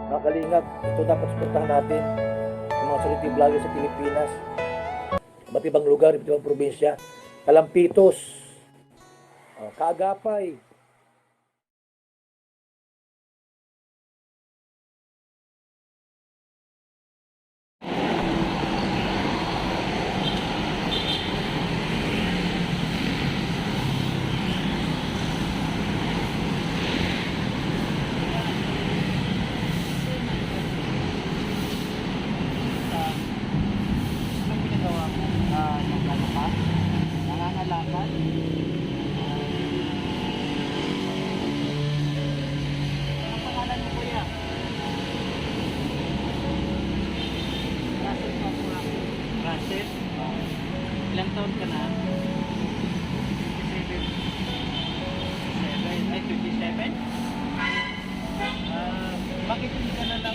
Mga kalingap, ito dapat suportahan natin yung mga charity vlogger sa Pilipinas. Iba't ibang lugar, iba't ibang probinsya. Kalampitos, Kaagapay, Anong ginagawa mo? Nagano ka? Nangangalaman? Anong pangalan mo, kuya? Russell pa po ako. Russell? Ilang taon ka na? 27. 27? Ay, 27? Bakit hindi ka na lang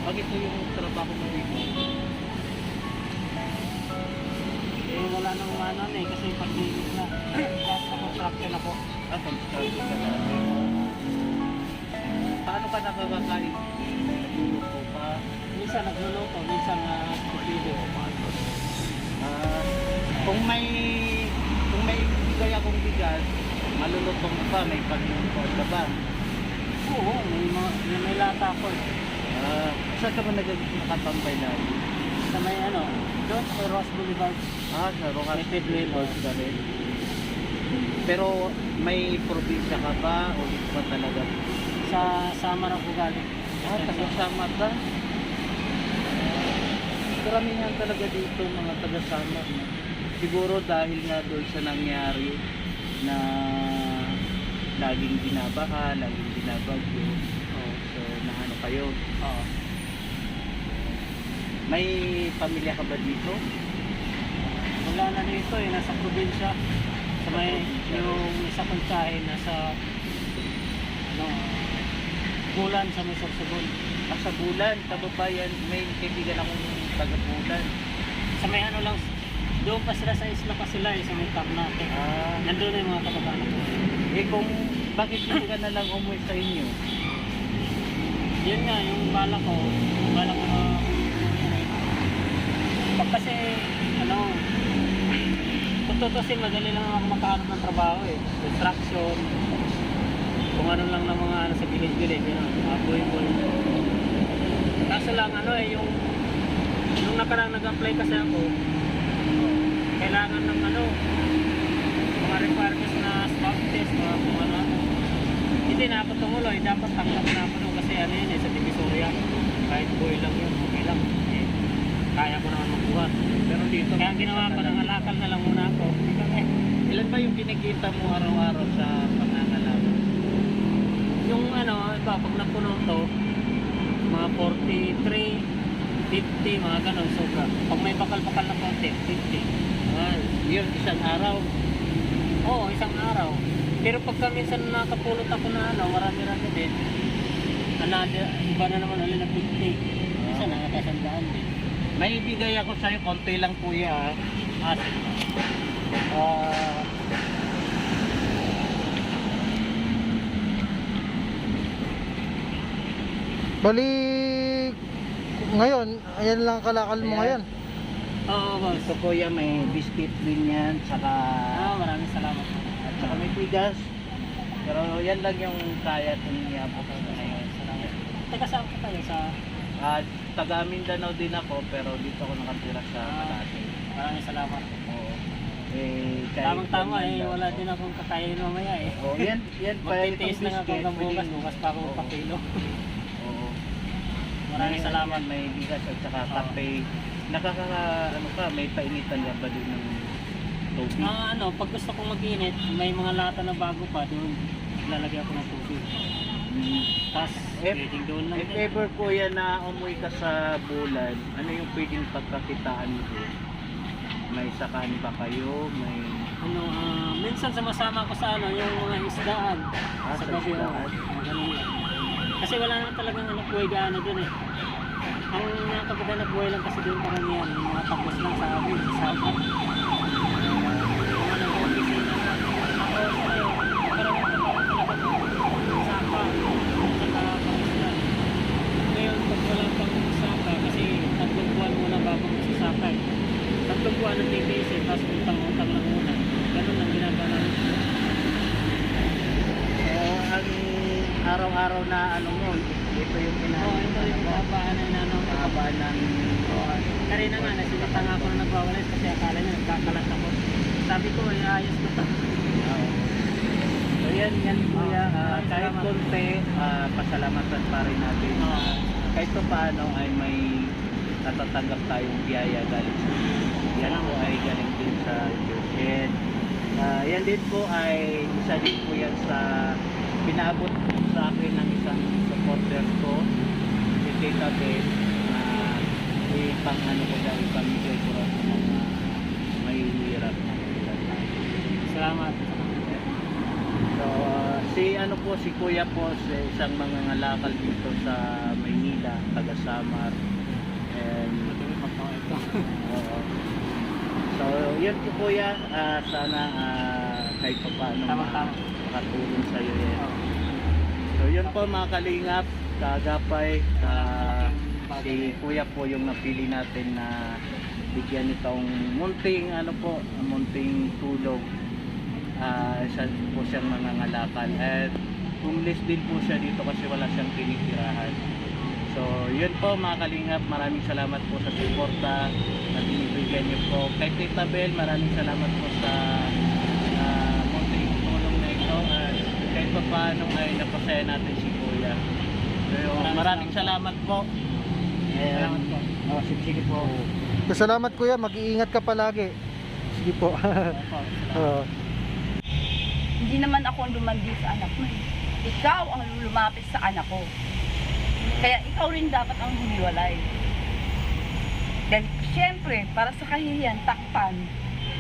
bakit ito yung trabaho mo dito? Eh, wala nang ano eh, kasi pag-inis na. Kahit sa construction ako. Construction ka na. Paano ka nakakakain? Nagluluto pa? Minsan nagluluto, minsan video. Kung may bigay akong bigas, maluluto mo pa, may pagluluto ka ba? Oo, may lata ako eh. Saan ka ba nakatambay na? Sa may ano, doon sa Ross Boulevard. Sa Rojas Boulevard ka rin. Pero may probinsya ka ba o dito ka talaga? Sa Samar ako galing. Taga Samar ka? Karamihan talaga dito mga taga Samar. No? Siguro dahil nga doon sa nangyari na laging binabaha, laging binabagyo. So naano kayo? Oo. May pamilya ka ba dito? Wala na dito eh, nasa probinsya. Sa may yung isa kong tsahe nasa Bulan sa may Sorsogon. Sa Bulan, kababayan, may kaibigan akong taga Bulan. Sa may ano lang, doon pa sila sa isla pa sila eh, sa may Tarnate. Nandun na yung mga kababayan ko. Eh kung bakit hindi ka na lang umuwi sa inyo? Yun nga, yung bala ko kasi kung tutusin madali lang ako makahanap ng trabaho eh, construction, kung ano lang ng mga sa village-village, mga boy-boy. Kaso lang yung nakarang nag-apply kasi ako, kailangan ng mga requirements na swab test, mga kung ano. Hindi na ako tumuloy, dapat tanggap na ako kasi yun sa Divisoria, kahit boy lang yun, okay lang. Kaya ko naman magbuhat. Pero dito, kaya ginawa ko ng alakal na lang muna ako. Ilan ba yung kinikita mo araw-araw sa pangangalaman? Yung iba, pag napuno to, mga 43, 50, mga ganon, sobra. Pag may bakal-bakal na konti, 50. Yun, isang araw? Oo, isang araw. Pero pagka minsan nakapulot ako na marami-rami din, iba na naman ulit na 50. Minsan nakakasandaan din. May ibigay ako sa'yo, konti lang kuya. Bali, ngayon, ayan lang kalakal mo ngayon. Oo, boss. Ito kuya, may biscuit din yan, tsaka... maraming salamat. At saka may bigas. Pero yan lang yung kaya kung iabot ko ngayon. Salamat. Teka, saan ka tayo sa... taga Mindanao din ako, pero dito ako nakatira sa Malate. Maraming salamat. Oo. Tamang-tama wala din akong kakainin mamaya eh. Oo, yan pa yung Magtitiis lang ako hanggang bukas, bukas pa ako pakilo. Oo. Maraming salamat. May bigas at saka kape. May painitan nga ba din ng tubig? Pag gusto kong mag-init, may mga lata na bago pa doon. Lalagyan ko ng tubig. Tapos, pwedeng doon lang. If ever kuya na umuwi ka sa Bulan, ano yung pwedeng pagkakitaan mo doon? May sakaan ba kayo? May... minsan sumasama ko sa yung mga isdaan. Sa gabi. Kasi wala na talagang buhay gaano doon eh. Ang nakapaghanap buhay lang kasi doon karamihan. Yung mga tapos lang sa amin, sa South. Mga nag-opisina na. Ako, nagkaroon ko talaga doon. Sapa. Saka pangisdan. na ano mo, ito yung Oo, ito yung kahabaan na inanong. kahabaan ng Karina nga, nasilita nga ako na nagwawalis kasi akala niya nagkakalat ako. Sabi ko, ayos ko to. So yan kuya, kahit salamat. konti, pasalamatan pa rin natin. Kahit pa paano ay may natatanggap tayong biyaya galing sa Diyos. Yan po ay galing din sa Diyos. And yan din po ay isa din po yan sa pinaabot sa akin ng isang supporter ko, si Tita Beth, na ipang ano ko dahil pamigay ko sa mga may hirap na Salamat. So, si ano po, si Kuya po, si isang mga ngalakal dito sa Maynila, taga Samar. And, oo. So, yun po Kuya, sana kahit pa paano Tama-tama. makatulong sa iyo yan. So, yun po mga kalingap, kagapay, si Kuya po yung napili natin na bigyan nitong munting ano po, munting tulong. Isa po siyang mga ngalakal at homeless din po siya dito kasi wala siyang tinitirahan. So yun po mga kalingap, maraming salamat po sa suporta na binibigyan niyo po kay Tita Bel. Maraming salamat po sa munting tulong na ito at kahit pa paano ay napasaya natin si Kuya. So maraming salamat po. Salamat po. Sige po. Salamat kuya, mag-iingat ka palagi. Sige po. Oo. Hindi naman ako ang lumandi sa anak mo. Ikaw ang lumapit sa anak ko. Kaya ikaw rin dapat ang humiwalay. Dahil siyempre, para sa kahihiyan, takpan,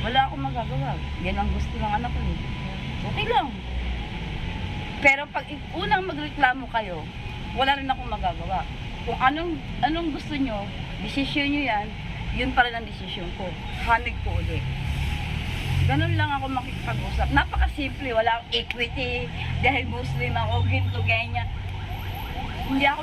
wala akong magagawa. Yan ang gusto ng anak ko. Okay lang. Pero pag unang magreklamo kayo, wala rin akong magagawa. Kung anong gusto nyo, desisyon nyo yan, yun pa rin ang desisyon ko. Hanig ko ulit. Ganun lang ako makikipag-usap. Napakasimple, wala akong equity, dahil Muslim ako, ginto, ganyan. Hindi ako